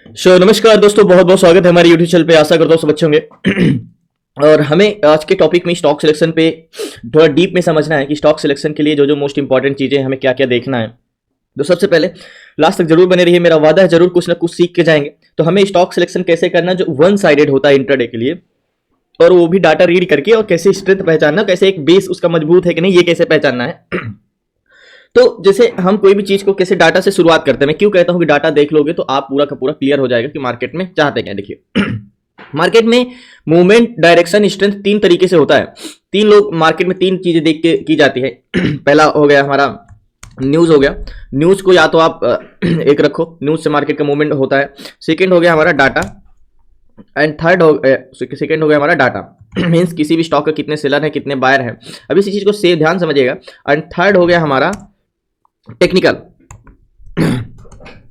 नमस्कार दोस्तों, बहुत बहुत स्वागत है हमारे यूट्यूब चैनल पे। आशा करता हूँ सब अच्छे होंगे। और हमें आज के टॉपिक में स्टॉक सिलेक्शन पे थोड़ा डीप में समझना है कि स्टॉक सिलेक्शन के लिए जो जो मोस्ट इंपॉर्टेंट चीजें हमें क्या क्या देखना है। तो सबसे पहले लास्ट तक जरूर बने रहिए, मेरा वादा है जरूर कुछ ना कुछ सीख के जाएंगे। तो हमें स्टॉक सिलेक्शन कैसे करना जो वन साइडेड होता है इंट्राडे के लिए, और वो भी डाटा रीड करके, और कैसे स्ट्रेंथ पहचानना, कैसे एक बेस उसका मजबूत है कि नहीं ये कैसे पहचानना है। तो जैसे हम कोई भी चीज को कैसे डाटा से शुरुआत करते हैं, मैं क्यों कहता हूं कि डाटा देख लोगे तो आप पूरा का पूरा क्लियर हो जाएगा कि मार्केट में चाहते क्या। देखिए मार्केट में मूवमेंट, डायरेक्शन, स्ट्रेंथ तीन तरीके से होता है। तीन लोग मार्केट में तीन चीजें देख के की जाती है। पहला हो गया हमारा न्यूज हो गया, न्यूज को या तो आप एक रखो, न्यूज से मार्केट का मूवमेंट होता है। सेकेंड हो गया हमारा डाटा, एंड थर्ड हो सेकेंड हो गया हमारा डाटा मीन्स किसी भी स्टॉक का कितने सेलर हैं कितने बायर हैं। अब इसी चीज को से ध्यान समझिएगा। एंड थर्ड हो गया हमारा टेक्निकल,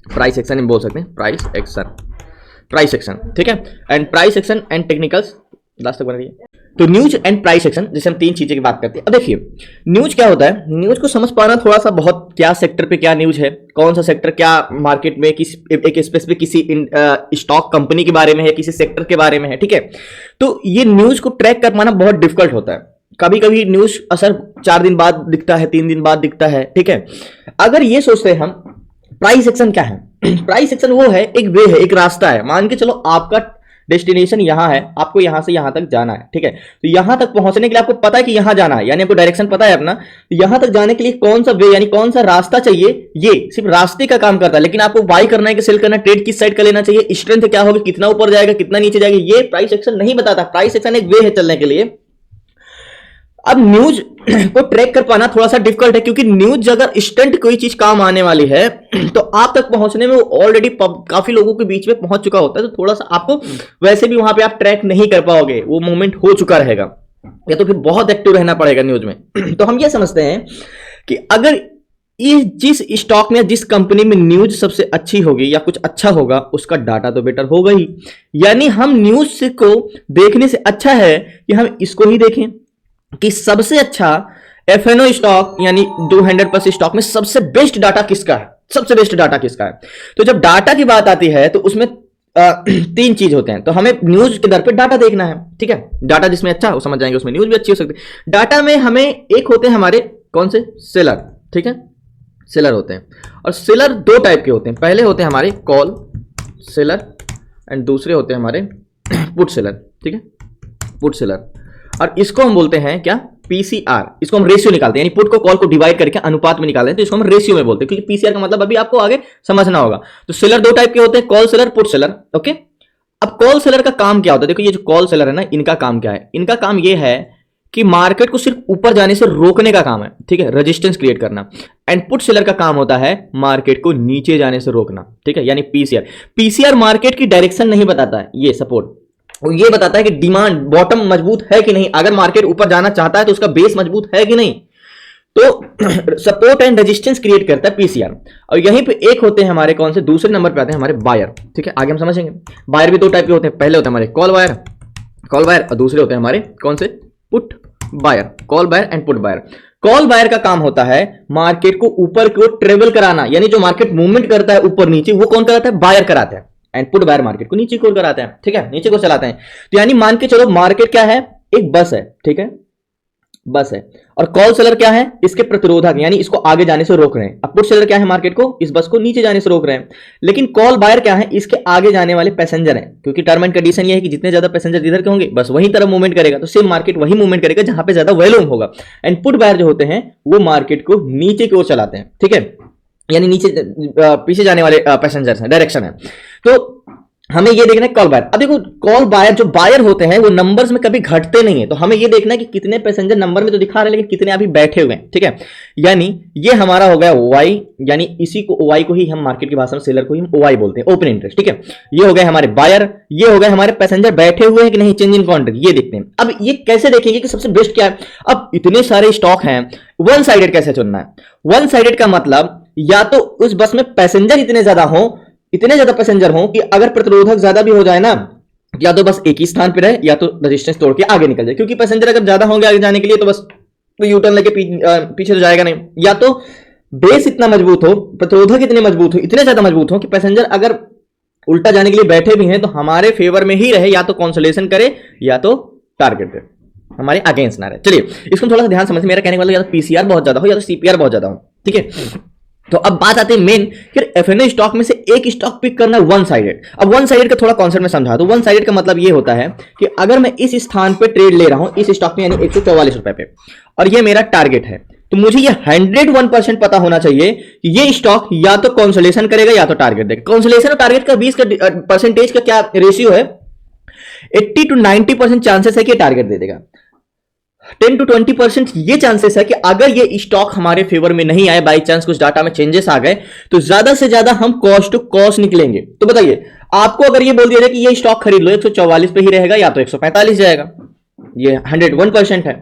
प्राइस एक्शन हम बोल सकते हैं, प्राइस एक्शन, ठीक है। And price action and technicals last तक बना रही है। तो न्यूज एंड प्राइस एक्शन जैसे हम तीन चीजें की बात करते हैं। अब देखिए न्यूज क्या होता है, न्यूज को समझ पाना थोड़ा सा बहुत, क्या सेक्टर पे क्या न्यूज है, कौन सा सेक्टर क्या मार्केट में किस एक स्पेसिफिक किसी स्टॉक कंपनी के बारे में है, किसी सेक्टर के बारे में है, ठीक है। तो ये न्यूज को ट्रैक कर पाना बहुत डिफिकल्ट होता है। कभी कभी न्यूज असर 4 दिन बाद दिखता है, 3 दिन बाद दिखता है, ठीक है। अगर ये सोचते हैं हम प्राइस एक्शन क्या है, प्राइस एक्शन वो है, एक वे है, एक रास्ता है। मान के चलो आपका डेस्टिनेशन यहां है, आपको यहां से यहां तक जाना है, ठीक है। तो यहां तक पहुंचने के लिए आपको पता है कि यहां जाना है, यानी आपको डायरेक्शन पता है अपना। तो यहां तक जाने के लिए कौन सा वे यानी कौन सा रास्ता चाहिए, ये सिर्फ रास्ते का काम करता है। लेकिन आपको बाई करना है कि सेल करना, ट्रेड किस साइड का लेना चाहिए, स्ट्रेंथ क्या होगी, कितना ऊपर जाएगा कितना नीचे जाएगा, ये प्राइस एक्शन नहीं बताता। प्राइस एक्शन एक वे है चलने के लिए। अब न्यूज को ट्रैक कर पाना थोड़ा सा डिफिकल्ट है, क्योंकि न्यूज अगर इंस्टेंट कोई चीज काम आने वाली है तो आप तक पहुंचने में वो ऑलरेडी काफी लोगों के बीच में पहुंच चुका होता है। तो थोड़ा सा आपको वैसे भी वहां पे आप ट्रैक नहीं कर पाओगे, वो मूवमेंट हो चुका रहेगा, या तो फिर बहुत एक्टिव रहना पड़ेगा न्यूज में। तो हम ये समझते हैं कि अगर ये जिस स्टॉक में जिस कंपनी में न्यूज सबसे अच्छी होगी या कुछ अच्छा होगा, उसका डाटा तो बेटर होगा ही। यानी हम न्यूज को देखने से अच्छा है कि हम इसको ही देखें कि सबसे अच्छा एफएनओ स्टॉक यानी 200+ स्टॉक में सबसे बेस्ट डाटा किसका है, सबसे बेस्ट डाटा किसका है। तो जब डाटा की बात आती है तो उसमें 3 चीज होते हैं। तो हमें न्यूज के दर पे डाटा देखना है, ठीक है। डाटा जिसमें अच्छा वो समझ जाएंगे, उसमें न्यूज भी अच्छी हो सकती है। डाटा में हमें एक होते हैं हमारे कौन से, सेलर, ठीक है, सेलर होते हैं। और सेलर 2 टाइप के होते हैं। पहले होते हैं हमारे कॉल सेलर एंड दूसरे होते हैं हमारे पुट सेलर, ठीक है, पुट सेलर। और इसको हम बोलते हैं क्या, पीसीआर। इसको हम रेशियो निकालते हैं, यानी पुट को कॉल को डिवाइड करके अनुपात में निकालते हैं, तो इसको हम रेशियो में बोलते हैं, क्योंकि पीसीआर का मतलब अभी आपको आगे समझना होगा। तो सेलर 2 टाइप के होते हैं, call seller, put seller, okay. अब कॉल सेलर का काम क्या होता है, देखो ये जो कॉल सेलर है ना, इनका काम क्या है, इनका काम ये है कि मार्केट को सिर्फ ऊपर जाने से रोकने का काम है, ठीक है, रेजिस्टेंस क्रिएट करना। एंड पुट सेलर का काम होता है मार्केट को नीचे जाने से रोकना, ठीक है, यानी पीसीआर। पीसीआर मार्केट की डायरेक्शन नहीं बताता है, ये सपोर्ट ये बताता है कि डिमांड बॉटम मजबूत है कि नहीं, अगर मार्केट ऊपर जाना चाहता है तो उसका बेस मजबूत है कि नहीं। तो सपोर्ट एंड रेजिस्टेंस क्रिएट करता है पीसीआर। और यहीं पे एक होते हैं हमारे कौन से, दूसरे नंबर पे आते हैं हमारे बायर, ठीक है। आगे हम समझेंगे बायर भी 2 टाइप के होते हैं। पहले होते हैं हमारे कॉल बायर और दूसरे होते हैं हमारे कौन से, put buyer, call buyer and put buyer. Call buyer का काम होता है मार्केट को ऊपर की ओर ट्रेवल कराना, यानी जो मार्केट मूवमेंट करता है ऊपर नीचे वो कौन कराता है, बायर कराता है। एंड पुट बायर मार्केट को नीचे की ओर कराते हैं, ठीक है, नीचे को चलाते हैं। तो यानी मान के चलो मार्केट क्या है, एक बस है, ठीक है, बस है। और कॉल सेलर क्या है, इसके प्रतिरोधक, यानी इसको आगे जाने से रोक रहे हैं। अब पुट सेलर क्या है, मार्केट को, इस बस को नीचे जाने से रोक रहे हैं। लेकिन कॉल बायर क्या है, इसके आगे जाने वाले पैसेंजर हैं, क्योंकि टर्म एंड कंडीशन ये है कि जितने ज्यादा पैसेंजर इधर के होंगे बस वही तरफ मूवमेंट करेगा, तो सेम मार्केट वही मूवमेंट करेगा जहां पे ज्यादा वॉल्यूम होगा। एंड पुट बायर जो होते हैं वो मार्केट को नीचे की ओर चलाते हैं, ठीक है, यानी नीचे पीछे जाने वाले पैसेंजर्स हैं, डायरेक्शन है। तो हमें ये देखना है कॉल बायर। अब देखो कॉल बायर जो बायर होते हैं वो नंबर्स में कभी घटते नहीं है। तो हमें ये देखना है कि कितने पैसेंजर नंबर में तो दिखा रहे हैं लेकिन कितने अभी बैठे हुए हैं, ठीक है। यानी ये हमारा हो गया वाई, यानी इसी को वाई को ही हम मार्केट की भाषा में सेलर को ही हम वाई बोलते हैं, ओपन इंटरेस्ट, ठीक है। ये हो गए हमारे बायर, ये हो गए हमारे पैसेंजर बैठे हुए हैं कि नहीं, चेंज इन कॉन्ट्रैक्ट, ये देखते हैं। अब ये कैसे देखेंगे कि सबसे बेस्ट क्या है। अब इतने सारे स्टॉक हैं, वन साइडेड कैसे चुनना है। वन साइडेड का मतलब या तो उस बस में पैसेंजर इतने ज्यादा हो, इतने ज्यादा पैसेंजर हो कि अगर प्रतिरोधक ज्यादा भी हो जाए ना, या तो बस एक ही स्थान पे रहे या तो रेजिस्टेंस तोड़ के आगे निकल जाए, क्योंकि पैसेंजर अगर ज्यादा होंगे आगे जाने के लिए तो बस तो यू टर्न लेके पीछे तो जाएगा नहीं। या तो बेस इतना मजबूत हो, प्रतिरोधक इतने मजबूत हो, इतने ज्यादा मजबूत हो कि पैसेंजर अगर उल्टा जाने के लिए बैठे भी हैं तो हमारे फेवर में ही रहे, या तो कंसोलेशन करे या तो टारगेट दे, हमारे अगेंस्ट ना रहे। चलिए इसको थोड़ा सा ध्यान समझ, मेरा कहने वाला या तो पीसीआर बहुत ज्यादा हो या तो सीपीआर बहुत ज्यादा हो, ठीक है। तो अब बात आती है मेन कि एफएनओ स्टॉक में से एक स्टॉक पिक करना वन साइडेड। अब वन साइडेड का थोड़ा कॉन्सेप्ट में समझा, तो वन साइडेड का मतलब ये होता है कि अगर मैं इस स्थान पे ट्रेड ले रहा हूं इस स्टॉक में, यानी 144 रुपए पे, और ये मेरा टारगेट है, तो मुझे ये 101% पता होना चाहिए कि ये स्टॉक या तो कंसोलेशन करेगा या तो टारगेट देगा। कंसोलेशन और टारगेट का 20 का परसेंटेज का क्या रेशियो है, 80 to 90% चांसेस है कि टारगेट दे देगा, 10 to 20% ये चांसेस है कि अगर ये स्टॉक हमारे फेवर में नहीं आए, बाई चांस कुछ डाटा में चेंजेस आ गए, तो ज्यादा से ज्यादा हम कॉस्ट टू कॉस्ट निकलेंगे। तो बताइए, आपको अगर ये बोल दिया जाए कि ये स्टॉक खरीद लो 144 पे ही रहेगा या तो 145 जाएगा, ये 101% है,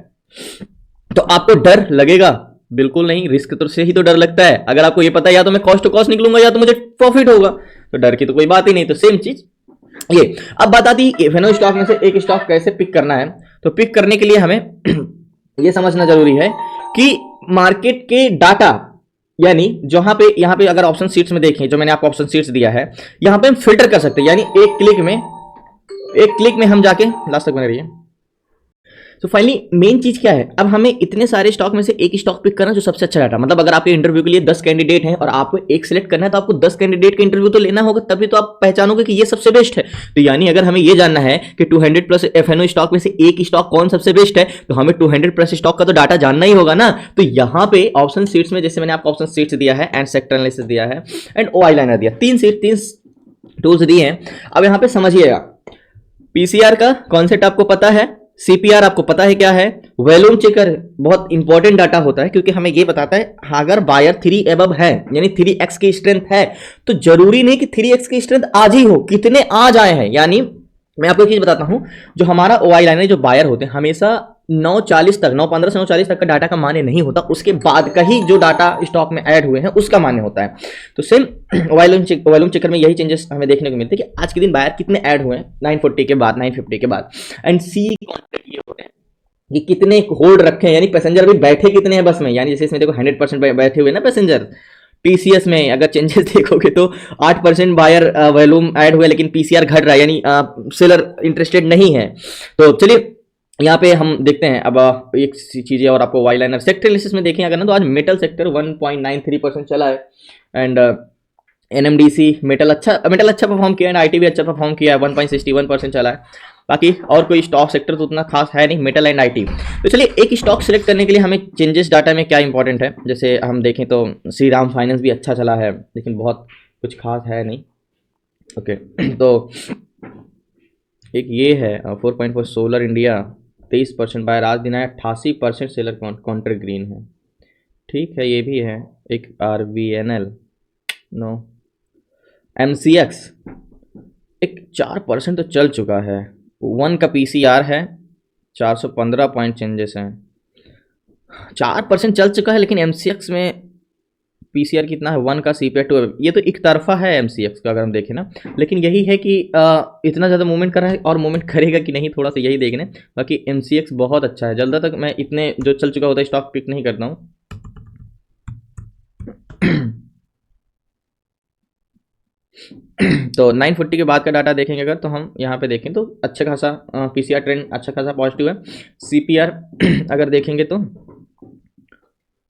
तो आपको डर लगेगा? बिल्कुल नहीं, रिस्क तो से ही तो डर लगता है। अगर आपको ये पता है या तो मैं कॉस्ट टू कॉस्ट निकलूंगा या तो मुझे प्रॉफिट होगा, तो डर की तो कोई बात ही नहीं। तो सेम चीज ये। अब बात आती है एफएनओ स्टॉक में से एक स्टॉक कैसे पिक करना है। तो पिक करने के लिए हमें यह समझना जरूरी है कि मार्केट के डाटा, यानी जहां पे यहां पे अगर ऑप्शन सीट्स में देखें, जो मैंने आपको ऑप्शन सीट्स दिया है, यहां पे हम फिल्टर कर सकते हैं, यानी एक क्लिक में हम जाके लास्ट तक बने रहिए। तो फाइनली मेन चीज क्या है, अब हमें इतने सारे स्टॉक में से एक स्टॉक पिक करना जो सबसे अच्छा डाटा, मतलब अगर आपके इंटरव्यू के लिए 10 कैंडिडेट हैं और आपको एक सिलेक्ट करना है, तो आपको 10 कैंडिडेट का इंटरव्यू तो लेना होगा, तभी तो आप पहचानोगे कि ये सबसे बेस्ट है। तो यानी अगर हमें ये जानना है कि 200 प्लस एफएनओ स्टॉक में से एक स्टॉक कौन सबसे बेस्ट है, तो हमें 200 प्लस स्टॉक का तो डाटा जानना ही होगा ना। तो यहां पे ऑप्शन सीट्स में, जैसे मैंने आपको ऑप्शन सीट्स दिया है एंड सेक्टर एनालिसिस दिया है एंड ओआई लाइनर दिया, तीन टूल्स दिए हैं। अब यहां पे समझिएगा, पीसीआर का कॉन्सेप्ट आपको पता है, सीपीआर आपको पता है क्या है, वॉल्यूम चेकर बहुत इंपॉर्टेंट डाटा होता है, क्योंकि हमें ये बताता है अगर बायर 3 एबव है, यानी 3x की स्ट्रेंथ है, तो जरूरी नहीं कि 3x की स्ट्रेंथ आज ही हो, कितने आज आए हैं। यानी मैं आपको एक चीज बताता हूं, जो हमारा ओआई लाइनर जो बायर होते हैं, हमेशा 9:40 तक, 9:15 से 9:40 तक का डाटा का मान्य नहीं होता, उसके बाद का ही जो डाटा स्टॉक में ऐड हुए हैं उसका मान्य होता है। तो सेम वॉल्यूम चेकर में यही चेंजेस हमें देखने को मिलते हैं कि आज के दिन बायर कितने ऐड हुए हैं 940 के बाद, 950 के बाद। एंड सी कॉन्ट्रैक्ट ये होते हैं कि कितने होल्ड रखे हैं, यानी पैसेंजर भी बैठे कितने हैं बस में, यानी जैसे इसमें देखो 100% बैठे हुए ना पैसेंजर। टीसीएस में अगर चेंजेस देखोगे तो 8% बायर वॉल्यूम ऐड हुआ, लेकिन पीसीआर घट रहा है, यानी सेलर इंटरेस्टेड नहीं है। तो चलिए यहाँ पे हम देखते हैं। अब एक चीज़ और आपको वाई लाइनर सेक्टर एनालिसिस में देखें अगर ना, तो आज मेटल सेक्टर 1.93% चला है, एंड एनएमडीसी मेटल अच्छा परफॉर्म किया है, आईटी भी अच्छा परफॉर्म किया है, 1.61% चला है। बाकी और कोई स्टॉक सेक्टर तो उतना खास है नहीं, मेटल एंड आईटी। तो चलिए एक स्टॉक सिलेक्ट करने के लिए हमें चेंजेस डाटा में क्या इंपॉर्टेंट है, जैसे हम देखें तो श्री राम फाइनेंस भी अच्छा चला है, लेकिन बहुत कुछ खास है नहीं। ओके तो एक ये है 4.4 सोलर इंडिया 23% बायर, आज दिन आया 88% सेलर काउंटर ग्रीन है, ठीक है ये भी है। एक RVNL नो, MCX एक 4% तो चल चुका है, 1 का PCR है, 415 पॉइंट चेंजेस हैं, 4% चल चुका है, लेकिन MCX में PCR कितना है, 1 का CPI 2, ये तो एक तरफा है MCX का अगर हम देखें ना। लेकिन यही है कि इतना ज़्यादा मूवमेंट कर रहा है, और मूवमेंट करेगा कि नहीं थोड़ा सा यही देखने। बाकी MCX बहुत अच्छा है, जल्द तक मैं इतने जो चल चुका होता है स्टॉक पिक नहीं करता हूँ। तो 940 के बाद का डाटा देखेंगे अगर, तो हम यहाँ पे देखें तो अच्छा खासा PCR ट्रेंड अच्छा खासा पॉजिटिव है। CPR अगर देखेंगे तो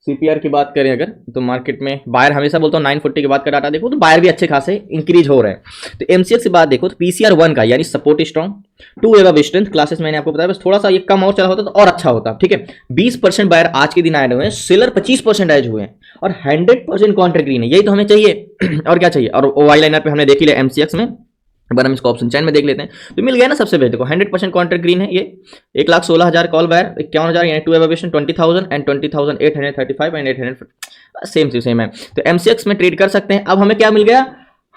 CPR की बात करें अगर, तो मार्केट में बायर हमेशा बोलता हूँ 940 के बाद का डाटा देखो तो बायर भी अच्छे खासे इंक्रीज हो रहे हैं। तो MCX की बात देखो तो PCR 1 का, यानी support strong, 2 above strength classes मैंने आपको बताया, बस थोड़ा सा ये कम और चला होता तो और अच्छा होता, ठीक है। 20% बायर आज के दिन ऐड हुए हैं, सेलर 25% ऐड हुए हैं, और 100% कॉन्ट्रैक्ट ग्रीन है, यही तो हमें चाहिए। और क्या चाहिए, और वाई लाइनर पे हमने देख लिया MCX में, पर हम इसको ऑप्शन चैन में देख लेते हैं तो मिल गया ना सबसे बेस्ट। देखो 100% कॉन्ट्रैक्ट ग्रीन है, ये 1,16,000 कॉल बायर, 51,000 यानी 2 एबव 20,000 एंड 20,835 एंड 800 सेम है। तो MCX में ट्रेड कर सकते हैं। अब हमें क्या मिल गया,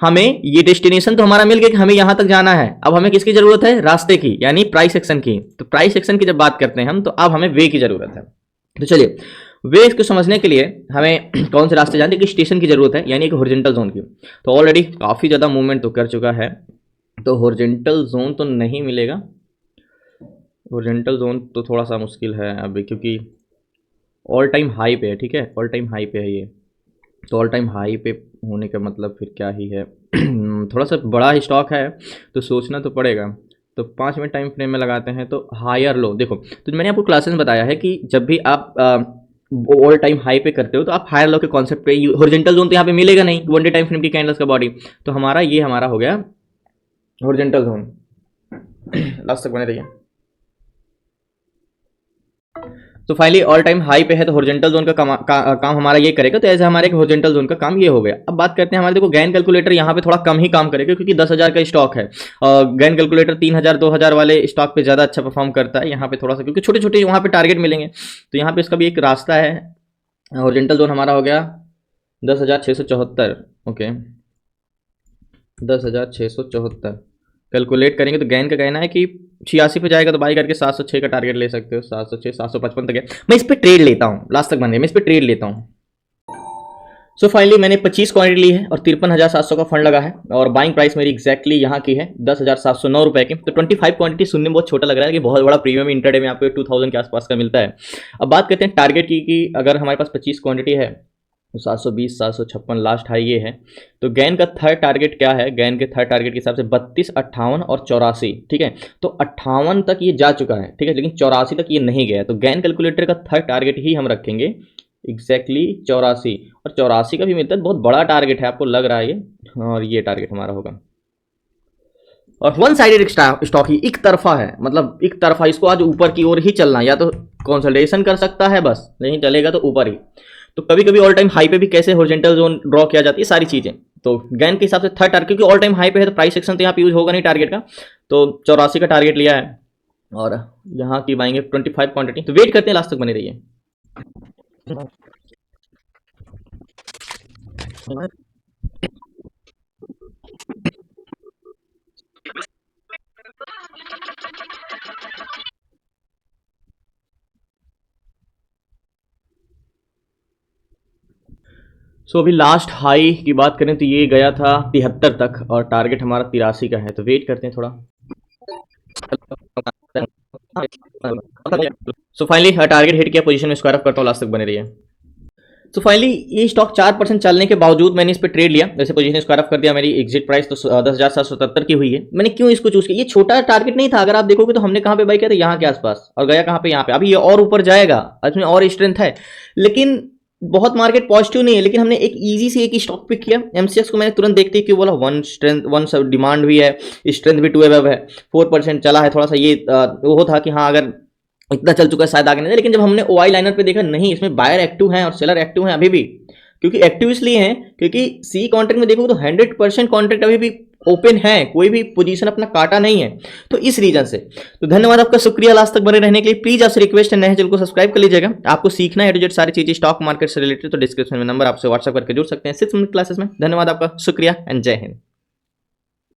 हमें ये डेस्टिनेशन तो हमारा मिल गया कि हमें यहां तक जाना है। अब हमें किसकी जरूरत है, रास्ते की, यानी प्राइस एक्शन की। तो प्राइस एक्शन की जब बात करते हैं हम, तो अब हमें वे की जरूरत है। तो चलिए वे इसको समझने के लिए हमें कौन से रास्ते जानते हैं कि स्टेशन की जरूरत है, यानी कि हॉरिजॉन्टल जोन की। तो ऑलरेडी काफी ज्यादा मूवमेंट तो कर चुका है, तो हॉरिजॉन्टल जोन तो नहीं मिलेगा, हॉरिजॉन्टल जोन तो थोड़ा सा मुश्किल है अभी, क्योंकि ऑल टाइम हाई पे है, ठीक है, ऑल टाइम हाई पे है ये। तो ऑल टाइम हाई पे होने का मतलब फिर क्या ही है थोड़ा सा बड़ा स्टॉक है तो सोचना तो पड़ेगा। तो 5 मिनट टाइम फ्रेम में लगाते हैं तो हायर लो देखो, तो मैंने आपको क्लासेस में बताया है कि जब भी आप ऑल टाइम हाई पे करते हो तो आप हायर लो के कॉन्सेप्ट पे, हॉरिजॉन्टल जोन तो यहाँ पे मिलेगा नहीं, 1 डे टाइम फ्रेम की कैंडल्स का बॉडी, तो हमारा ये हमारा हो गया हॉरिजॉन्टल जोन। लास्ट तक बने रहिए। तो फाइनली ऑल टाइम हाई पे है तो हॉरिजॉन्टल जोन का काम हमारा ये करेगा, तो ऐसे हमारे हॉरिजॉन्टल जोन का काम ये हो गया। अब बात करते हैं हमारे, देखो गैन कैलकुलेटर यहाँ पे थोड़ा कम ही काम करेगा क्योंकि 10,000 का स्टॉक है, और गैन कैलकुलेटर 3,000 2,000 वाले स्टॉक पे ज़्यादा अच्छा परफॉर्म करता है। यहाँ पे थोड़ा सा क्योंकि छोटे छोटे वहाँ पे टारगेट मिलेंगे, तो यहाँ पे इसका भी एक रास्ता है। हॉरिजॉन्टल जोन हमारा हो गया 10,674, ओके 10,674 कैलकुलेट करेंगे तो गैन का कहना है कि 86 पे जाएगा तो बाई करके 706 का टारगेट ले सकते हो, 706 755 तक है। मैं इस पे ट्रेड लेता हूँ, लास्ट तक बन गया, मैं इस पे ट्रेड लेता हूँ। सो फाइनली मैंने 25 क्वांटिटी ली है और 53,700 का फंड लगा है, और बाइंग प्राइस मेरी एक्जैक्टली यहाँ की है 10,709 रुपए की। तो 25 क्वांटिटी सुनने में बहुत छोटा लग रहा है कि बहुत बड़ा प्रीमियम इंटरडे में आपको 2000 के आसपास का मिलता है। अब बात करते हैं टारगेट की कि अगर हमारे पास 25 क्वांटिटी है तो 720 756 लास्ट हाई ये है। तो गैन का थर्ड टारगेट क्या है, गैन के थर्ड टारगेट के हिसाब से 32 58 और 84, ठीक है। तो 58 तक ये जा चुका है, ठीक है, लेकिन 84 तक ये नहीं गया। तो गैन कैलकुलेटर का थर्ड टारगेट ही हम रखेंगे एग्जैक्टली 84, और 84 का भी मिलता है, बहुत बड़ा टारगेट है, आपको लग रहा है ये, और ये टारगेट हमारा होगा। और वन साइडेड स्टॉक ही एक तरफा है, मतलब एक तरफा, इसको आज ऊपर की ओर ही चलना, या तो कंसोलिडेशन कर सकता है बस, नहीं चलेगा तो ऊपर ही। तो कभी कभी ऑल टाइम हाई पे भी कैसे हॉरिजॉन्टल जोन ड्रॉ किया जाती है, सारी चीजें। तो गैन के हिसाब से थर्ड टारगेट, क्योंकि ऑल टाइम हाई पे है तो प्राइस एक्शन तो यहाँ पे यूज होगा नहीं टारगेट का, तो 84 का टारगेट लिया है, और यहाँ की बाएंगे 25 क्वांटिटी। तो वेट करते हैं, लास्ट तक बने रहिए। सो अभी लास्ट हाई की बात करें तो ये गया था 73 तक, और टारगेट हमारा 83 का है। तो वेट करते हैं थोड़ा। सो फाइनली टारगेट हिट किया, पोजीशन में स्क्वायर अप करता हूँ, लास्ट तक बने रहिए। तो फाइनली ये स्टॉक 4% चलने के बावजूद मैंने इस पर ट्रेड लिया, जैसे पोजीशन स्क्वायर अप कर दिया, मेरी एग्जिट प्राइस तो 10,777 की हुई है। मैंने क्यों इसको चूज किया, ये छोटा टारगेट नहीं था, अगर आप देखोगे तो हमने कहाँ पे बाई किया था, यहाँ के आसपास, और गया कहाँ पे, यहाँ पे। अभी ये और ऊपर जाएगा, इसमें और स्ट्रेंथ है, लेकिन बहुत मार्केट पॉजिटिव नहीं है, लेकिन हमने एक इजी से एक स्टॉक पिक किया। एमसीएक्स को मैंने तुरंत देखते ही क्यों बोला, वन स्ट्रेंथ, वन डिमांड भी है, स्ट्रेंथ भी 2 अबव है, 4% चला है, थोड़ा सा ये वो था कि हाँ अगर इतना चल चुका है शायद आगे नहीं, लेकिन जब हमने ओआई लाइनर पे देखा, नहीं, इसमें बायर एक्टिव हैं और सेलर एक्टिव हैं अभी भी। क्योंकि एक्टिव इसलिए हैं क्योंकि सी कॉन्ट्रैक्ट में देखोगे तो 100% कॉन्ट्रैक्ट अभी भी ओपन है, कोई भी पोजीशन अपना काटा नहीं है, तो इस रीजन से। तो धन्यवाद आपका, शुक्रिया लास्ट तक बने रहने के लिए। प्लीज आपसे रिक्वेस्ट है, नए चैनल को सब्सक्राइब कर लीजिएगा। आपको सीखना है टू जेड सारी चीजें स्टॉक मार्केट से रिलेटेड, तो डिस्क्रिप्शन में नंबर आपसे व्हाट्सएप करके जुड़ सकते हैं 6 मिनट क्लासेस में। धन्यवाद आपका, शुक्रिया एंड जय हिंद।